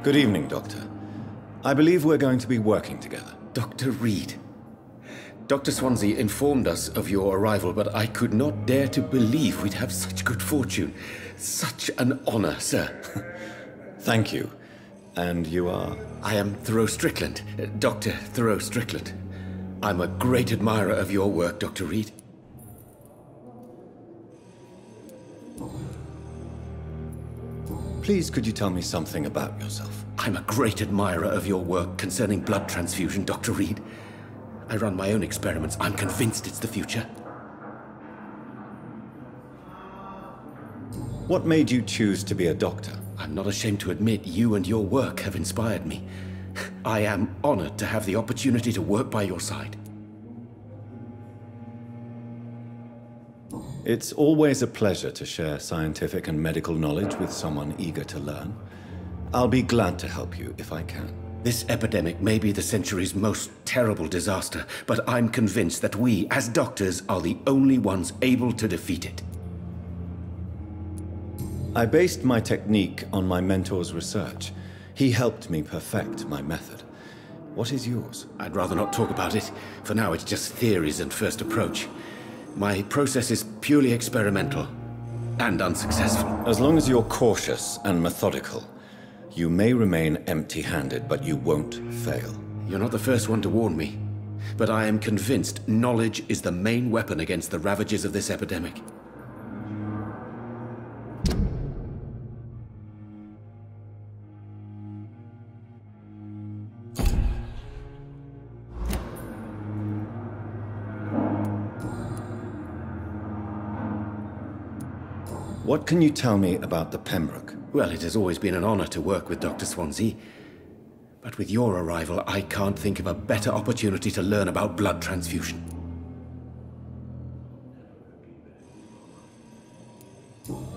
Good evening, Doctor. I believe we're going to be working together. Dr. Reid. Dr. Swansea informed us of your arrival, but I could not dare to believe we'd have such good fortune. Such an honor, sir. Thank you. And you are? I am Thoreau Strickland, Dr. Thoreau Strickland. I'm a great admirer of your work, Dr. Reid. Please, could you tell me something about yourself? I'm a great admirer of your work concerning blood transfusion, Dr. Reid. I run my own experiments. I'm convinced it's the future. What made you choose to be a doctor? I'm not ashamed to admit you and your work have inspired me. I am honored to have the opportunity to work by your side. It's always a pleasure to share scientific and medical knowledge with someone eager to learn. I'll be glad to help you if I can. This epidemic may be the century's most terrible disaster, but I'm convinced that we, as doctors, are the only ones able to defeat it. I based my technique on my mentor's research. He helped me perfect my method. What is yours? I'd rather not talk about it. For now, it's just theories and first approach. My process is purely experimental and unsuccessful. As long as you're cautious and methodical, you may remain empty-handed, but you won't fail. You're not the first one to warn me, but I am convinced knowledge is the main weapon against the ravages of this epidemic. What can you tell me about the Pembroke? Well, it has always been an honor to work with Dr. Swansea. But with your arrival, I can't think of a better opportunity to learn about blood transfusion.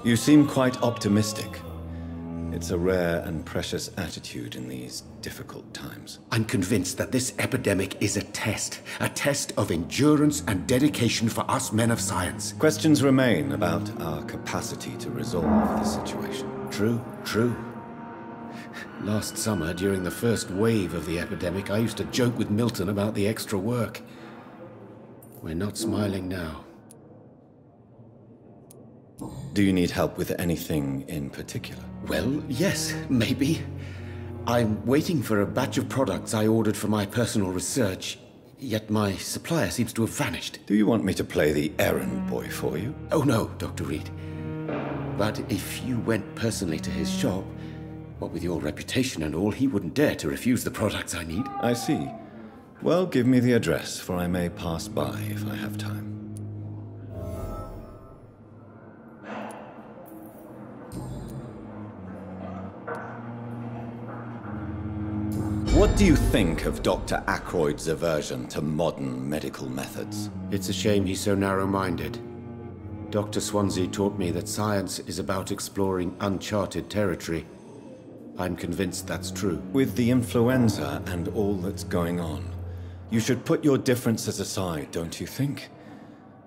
You seem quite optimistic. It's a rare and precious attitude in these difficult times. I'm convinced that this epidemic is a test of endurance and dedication for us men of science. Questions remain about our capacity to resolve the situation. True. Last summer, during the first wave of the epidemic, I used to joke with Milton about the extra work. We're not smiling now. Do you need help with anything in particular? Well, yes, maybe. I'm waiting for a batch of products I ordered for my personal research, yet my supplier seems to have vanished. Do you want me to play the errand boy for you? Oh no, Dr. Reid. But if you went personally to his shop, what with your reputation and all, he wouldn't dare to refuse the products I need. I see. Well, give me the address, for I may pass by if I have time. What do you think of Dr. Ackroyd's aversion to modern medical methods? It's a shame he's so narrow-minded. Dr. Swansea taught me that science is about exploring uncharted territory. I'm convinced that's true. With the influenza and all that's going on, you should put your differences aside, don't you think?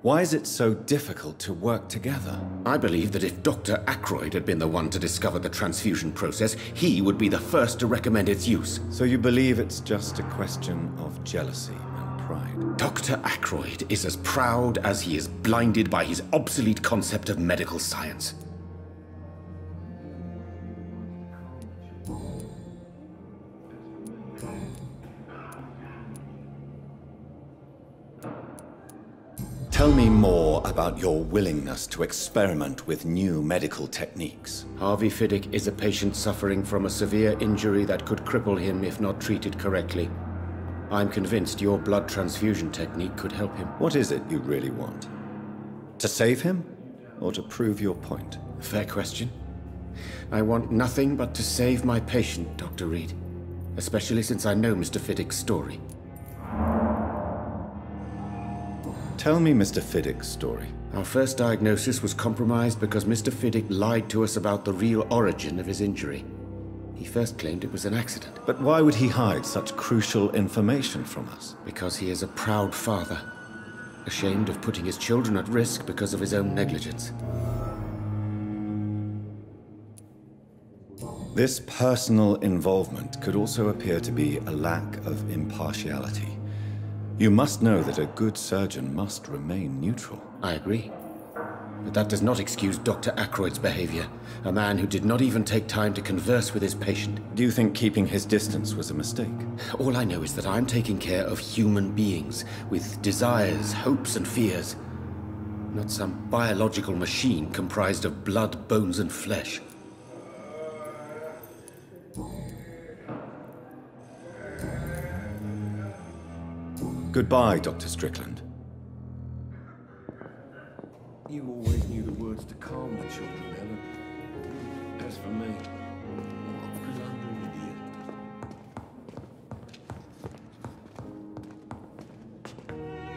Why is it so difficult to work together? I believe that if Dr. Ackroyd had been the one to discover the transfusion process, he would be the first to recommend its use. So you believe it's just a question of jealousy and pride? Dr. Ackroyd is as proud as he is blinded by his obsolete concept of medical science. Tell me more about your willingness to experiment with new medical techniques. Harvey Fiddick is a patient suffering from a severe injury that could cripple him if not treated correctly. I'm convinced your blood transfusion technique could help him. What is it you really want? To save him, or to prove your point? Fair question. I want nothing but to save my patient, Dr. Reid. Especially since I know Mr. Fiddick's story. Tell me Mr. Fiddick's story. Our first diagnosis was compromised because Mr. Fiddick lied to us about the real origin of his injury. He first claimed it was an accident. But why would he hide such crucial information from us? Because he is a proud father, ashamed of putting his children at risk because of his own negligence. This personal involvement could also appear to be a lack of impartiality. You must know that a good surgeon must remain neutral. I agree. But that does not excuse Dr. Ackroyd's behavior, a man who did not even take time to converse with his patient. Do you think keeping his distance was a mistake? All I know is that I'm taking care of human beings, with desires, hopes, and fears. Not some biological machine comprised of blood, bones, and flesh. Goodbye, Dr. Strickland. You always knew the words to calm the children, Ellen. As for me, what a blundering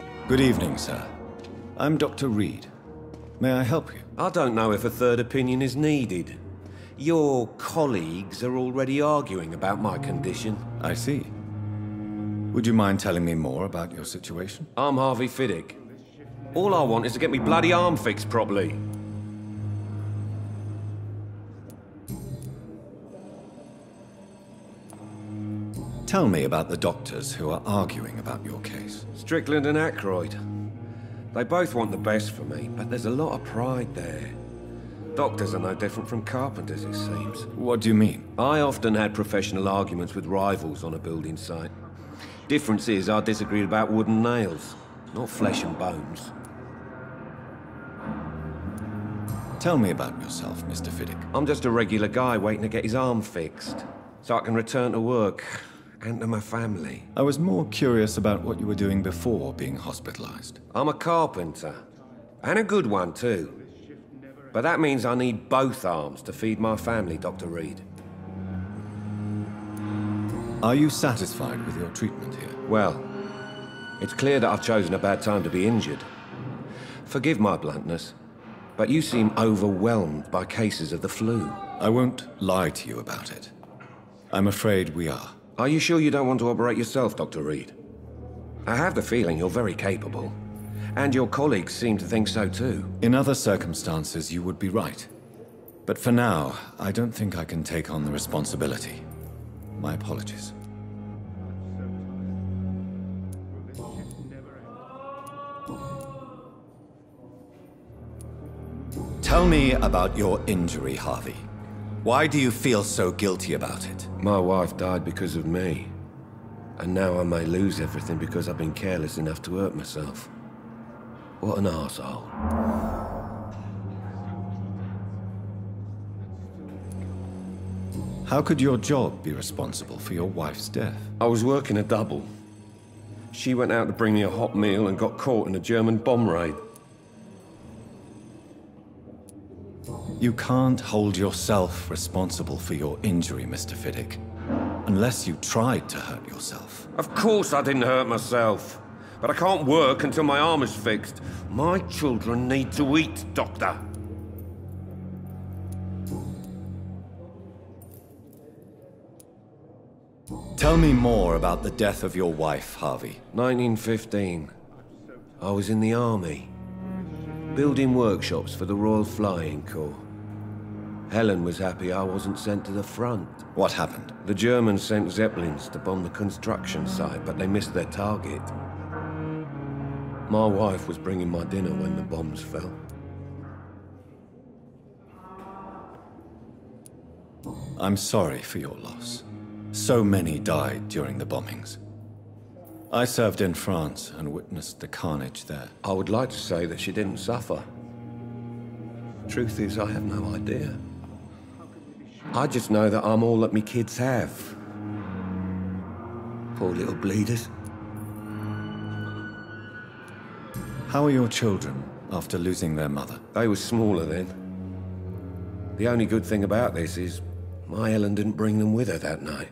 idiot. Good evening, sir. I'm Dr. Reid. May I help you? I don't know if a third opinion is needed. Your colleagues are already arguing about my condition. I see. Would you mind telling me more about your situation? I'm Harvey Fiddick. All I want is to get me bloody arm fixed properly. Tell me about the doctors who are arguing about your case. Strickland and Ackroyd. They both want the best for me, but there's a lot of pride there. Doctors are no different from carpenters, it seems. What do you mean? I often had professional arguments with rivals on a building site. Difference is, I disagreed about wooden nails, not flesh and bones. Tell me about yourself, Mr. Fiddick. I'm just a regular guy waiting to get his arm fixed, so I can return to work and to my family. I was more curious about what you were doing before being hospitalized. I'm a carpenter, and a good one too. But that means I need both arms to feed my family, Dr. Reid. Are you satisfied with your treatment here? Well, it's clear that I've chosen a bad time to be injured. Forgive my bluntness, but you seem overwhelmed by cases of the flu. I won't lie to you about it. I'm afraid we are. Are you sure you don't want to operate yourself, Dr. Reid? I have the feeling you're very capable, and your colleagues seem to think so too. In other circumstances, you would be right. But for now, I don't think I can take on the responsibility. My apologies. Tell me about your injury, Harvey. Why do you feel so guilty about it? My wife died because of me. And now I may lose everything because I've been careless enough to hurt myself. What an arsehole. How could your job be responsible for your wife's death? I was working a double. She went out to bring me a hot meal and got caught in a German bomb raid. You can't hold yourself responsible for your injury, Mr. Fiddick, unless you tried to hurt yourself. Of course I didn't hurt myself, but I can't work until my arm is fixed. My children need to eat, Doctor. Tell me more about the death of your wife, Harvey. 1915. I was in the army, building workshops for the Royal Flying Corps. Helen was happy I wasn't sent to the front. What happened? The Germans sent Zeppelins to bomb the construction site, but they missed their target. My wife was bringing my dinner when the bombs fell. I'm sorry for your loss. So many died during the bombings. I served in France and witnessed the carnage there. I would like to say that she didn't suffer. Truth is, I have no idea. I just know that I'm all that me kids have. Poor little bleeders. How are your children after losing their mother? They were smaller then. The only good thing about this is my Ellen didn't bring them with her that night.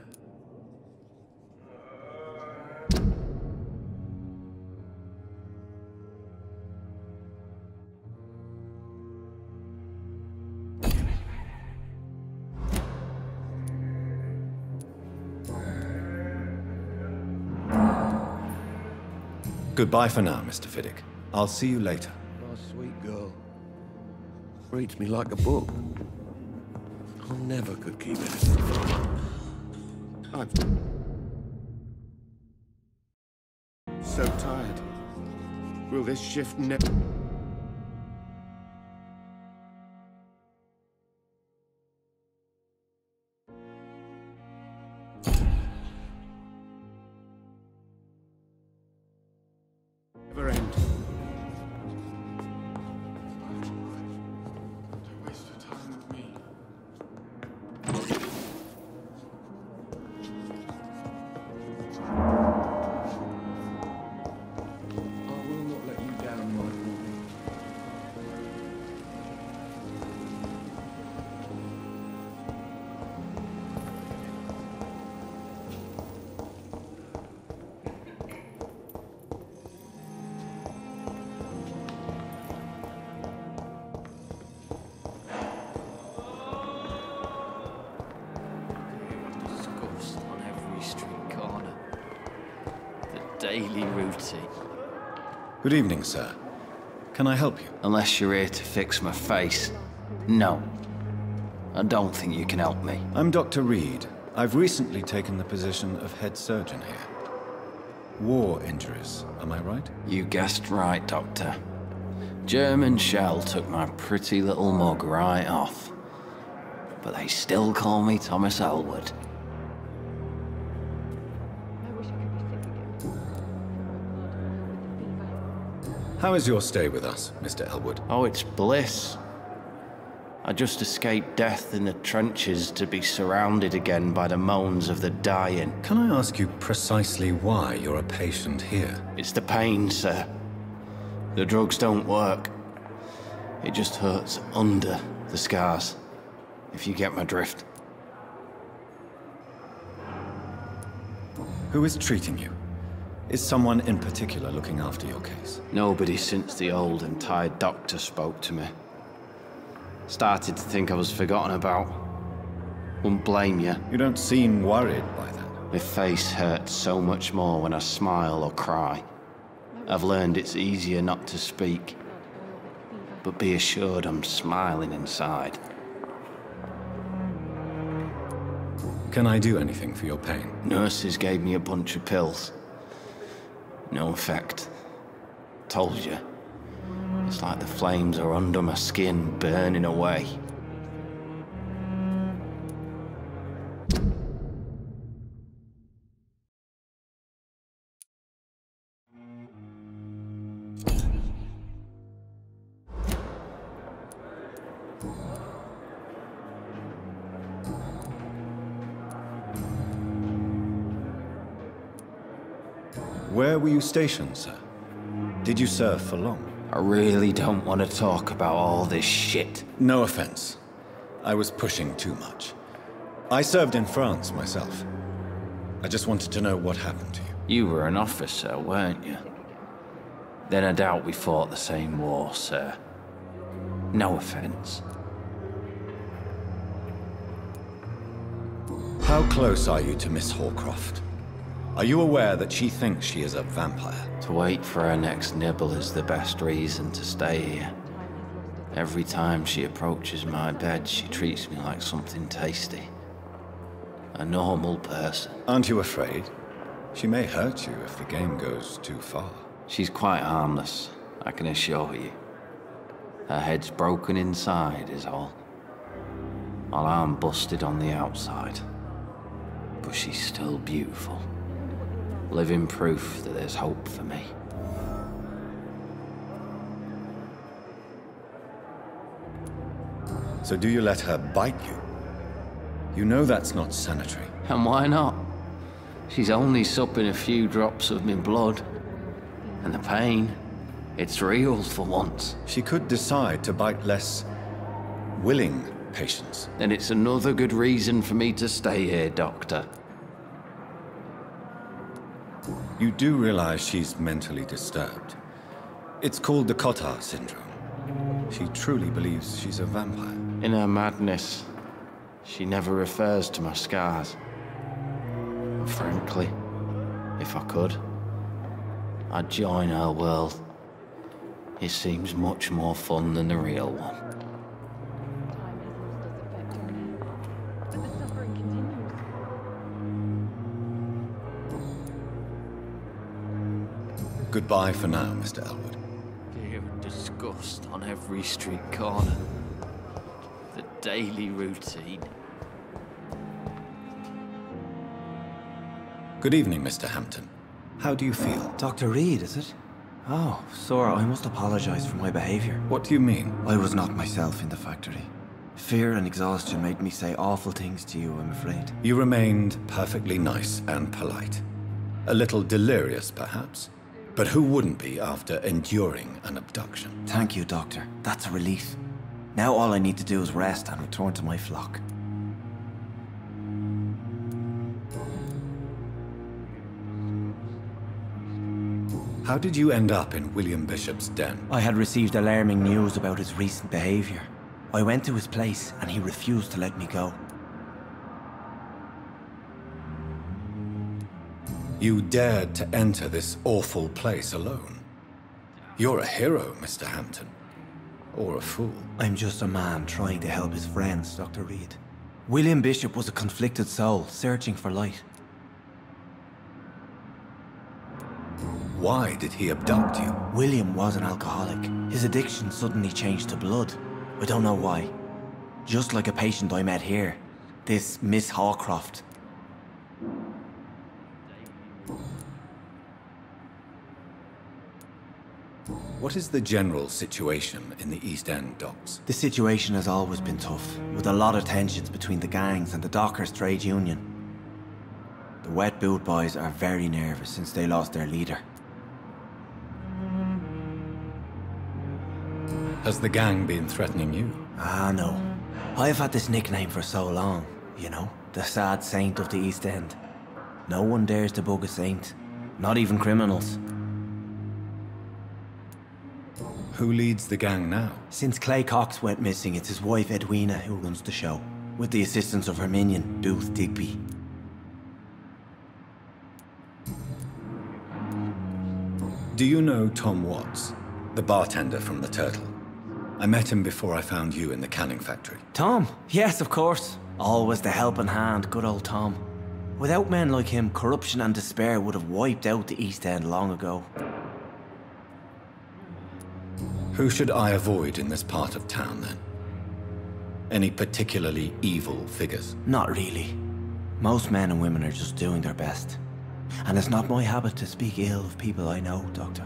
Goodbye for now, Mr. Fiddick. I'll see you later. My sweet girl. Reads me like a book. I never could keep it. I'm so tired. Will this shift never... never end? Don't waste your time with me. Daily routine. Good evening, sir. Can I help you? Unless you're here to fix my face. No. I don't think you can help me. I'm Dr. Reid. I've recently taken the position of head surgeon here. War injuries, am I right? You guessed right, Doctor. German shell took my pretty little mug right off. But they still call me Thomas Elwood. How is your stay with us, Mr. Elwood? Oh, it's bliss. I just escaped death in the trenches to be surrounded again by the moans of the dying. Can I ask you precisely why you're a patient here? It's the pain, sir. The drugs don't work. It just hurts under the scars, if you get my drift. Who is treating you? Is someone in particular looking after your case? Nobody since the old and tired doctor spoke to me. Started to think I was forgotten about. Wouldn't blame you. You don't seem worried by that. My face hurts so much more when I smile or cry. I've learned it's easier not to speak. But be assured I'm smiling inside. Can I do anything for your pain? Nurses gave me a bunch of pills. No effect. Told you. It's like the flames are under my skin, burning away. Where were you stationed, sir? Did you serve for long? I really don't want to talk about all this shit. No offense. I was pushing too much. I served in France myself. I just wanted to know what happened to you. You were an officer, weren't you? Then I doubt we fought the same war, sir. No offense. How close are you to Miss Hallcroft? Are you aware that she thinks she is a vampire? To wait for her next nibble is the best reason to stay here. Every time she approaches my bed, she treats me like something tasty. A normal person. Aren't you afraid? She may hurt you if the game goes too far. She's quite harmless, I can assure you. Her head's broken inside is all. While I'm busted on the outside. But she's still beautiful. Living proof that there's hope for me. So do you let her bite you? You know that's not sanitary. And why not? She's only supping a few drops of my blood. And the pain, it's real for once. She could decide to bite less willing patients. Then it's another good reason for me to stay here, Doctor. You do realize she's mentally disturbed. It's called the Cotard syndrome. She truly believes she's a vampire. In her madness, she never refers to my scars. And frankly, if I could, I'd join her world. It seems much more fun than the real one. Goodbye for now, Mr. Elwood. Fear and disgust on every street corner. The daily routine. Good evening, Mr. Hampton. How do you feel? Dr. Reid, is it? Oh, sir, I must apologize for my behavior. What do you mean? I was not myself in the factory. Fear and exhaustion made me say awful things to you, I'm afraid. You remained perfectly nice and polite. A little delirious, perhaps. But who wouldn't be after enduring an abduction? Thank you, Doctor. That's a relief. Now all I need to do is rest and return to my flock. How did you end up in William Bishop's den? I had received alarming news about his recent behavior. I went to his place and he refused to let me go. You dared to enter this awful place alone. You're a hero, Mr. Hampton. Or a fool. I'm just a man trying to help his friends, Dr. Reid. William Bishop was a conflicted soul, searching for light. Why did he abduct you? William was an alcoholic. His addiction suddenly changed to blood. I don't know why. Just like a patient I met here. This Miss Hawcroft. What is the general situation in the East End docks? The situation has always been tough, with a lot of tensions between the gangs and the dockers' trade union. The wet boot boys are very nervous since they lost their leader. Has the gang been threatening you? Ah, no. I've had this nickname for so long, you know, the sad saint of the East End. No one dares to bug a saint, not even criminals. Who leads the gang now? Since Clay Cox went missing, it's his wife Edwina who runs the show, with the assistance of her minion, Dooth Digby. Do you know Tom Watts, the bartender from the Turtle? I met him before I found you in the canning factory. Tom? Yes, of course. Always the helping hand, good old Tom. Without men like him, corruption and despair would have wiped out the East End long ago. Who should I avoid in this part of town, then? Any particularly evil figures? Not really. Most men and women are just doing their best. And it's not my habit to speak ill of people I know, Doctor.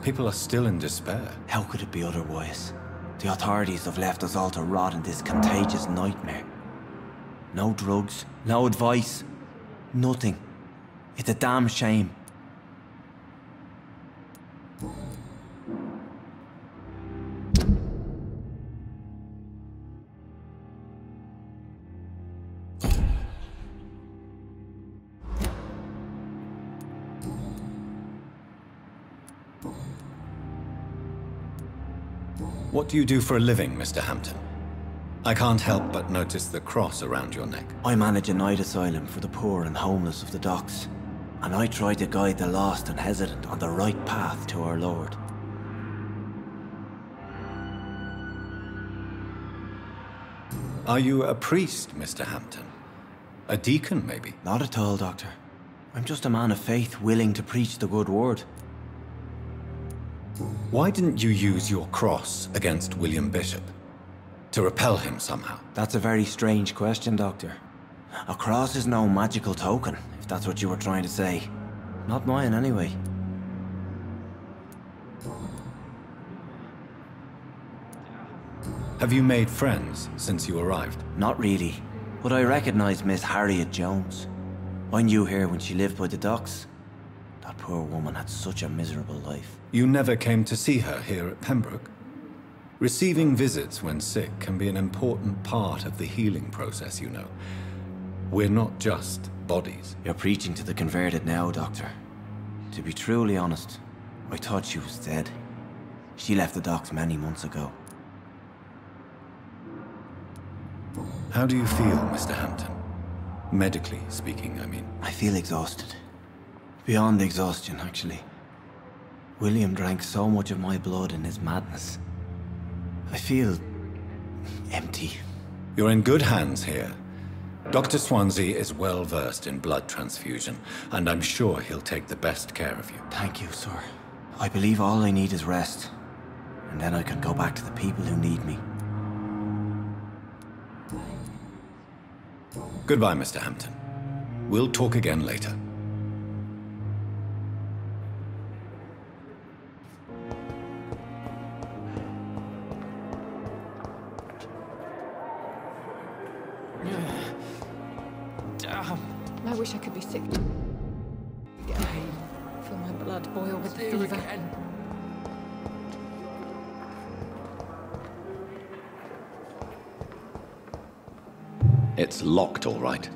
People are still in despair. How could it be otherwise? The authorities have left us all to rot in this contagious nightmare. No drugs, no advice, nothing. It's a damn shame. What do you do for a living, Mr. Hampton? I can't help but notice the cross around your neck. I manage a night asylum for the poor and homeless of the docks. And I try to guide the lost and hesitant on the right path to our Lord. Are you a priest, Mr. Hampton? A deacon, maybe? Not at all, Doctor. I'm just a man of faith willing to preach the good word. Why didn't you use your cross against William Bishop? To repel him somehow? That's a very strange question, Doctor. A cross is no magical token, if that's what you were trying to say. Not mine, anyway. Have you made friends since you arrived? Not really, but I recognize Miss Harriet Jones. I knew her when she lived by the docks. That poor woman had such a miserable life. You never came to see her here at Pembroke? Receiving visits when sick can be an important part of the healing process, you know. We're not just bodies. You're preaching to the converted now, Doctor. To be truly honest, I thought she was dead. She left the docks many months ago. How do you feel, Mr. Hampton? Medically speaking, I mean. I feel exhausted. Beyond exhaustion, actually. William drank so much of my blood in his madness. I feel empty. You're in good hands here. Dr. Swansea is well versed in blood transfusion, and I'm sure he'll take the best care of you. Thank you, sir. I believe all I need is rest. And then I can go back to the people who need me. Goodbye, Mr. Hampton. We'll talk again later. I wish I could be sick. Again. Feel my blood boil with the fever. Again. It's locked, all right.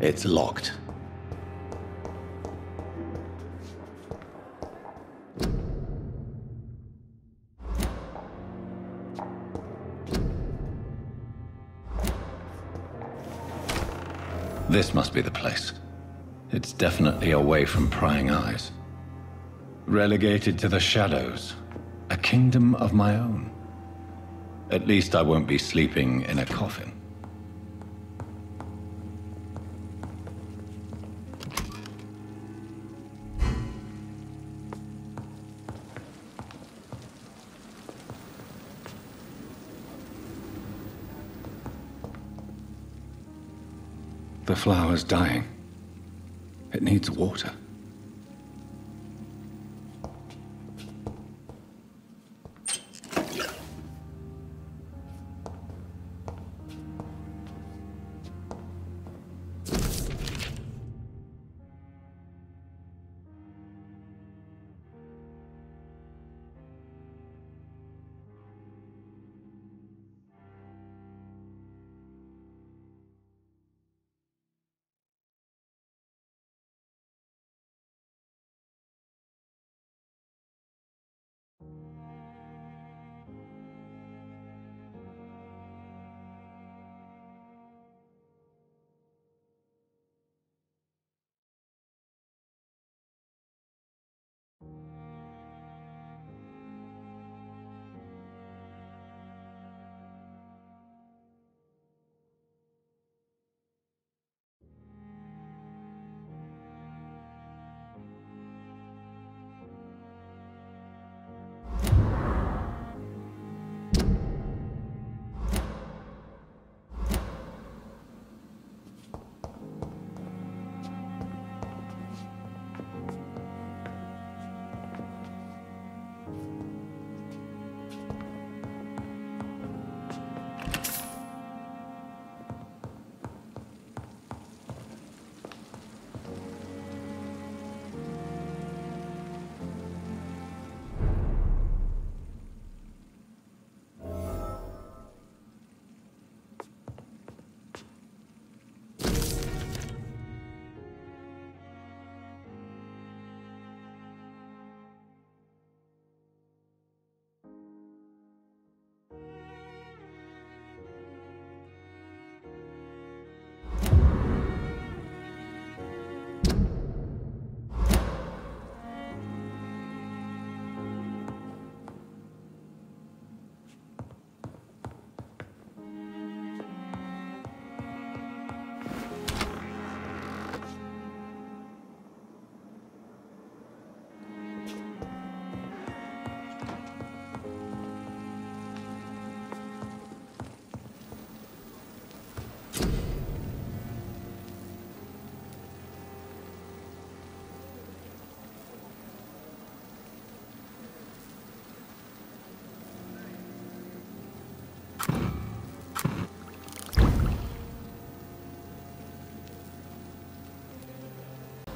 It's locked. This must be the place. It's definitely away from prying eyes. Relegated to the shadows. A kingdom of my own. At least I won't be sleeping in a coffin. The flower's dying. It needs water.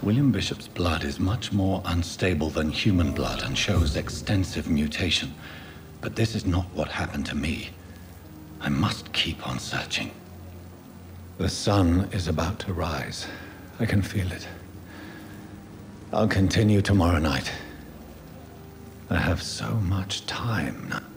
William Bishop's blood is much more unstable than human blood and shows extensive mutation. But this is not what happened to me. I must keep on searching. The sun is about to rise. I can feel it. I'll continue tomorrow night. I have so much time now.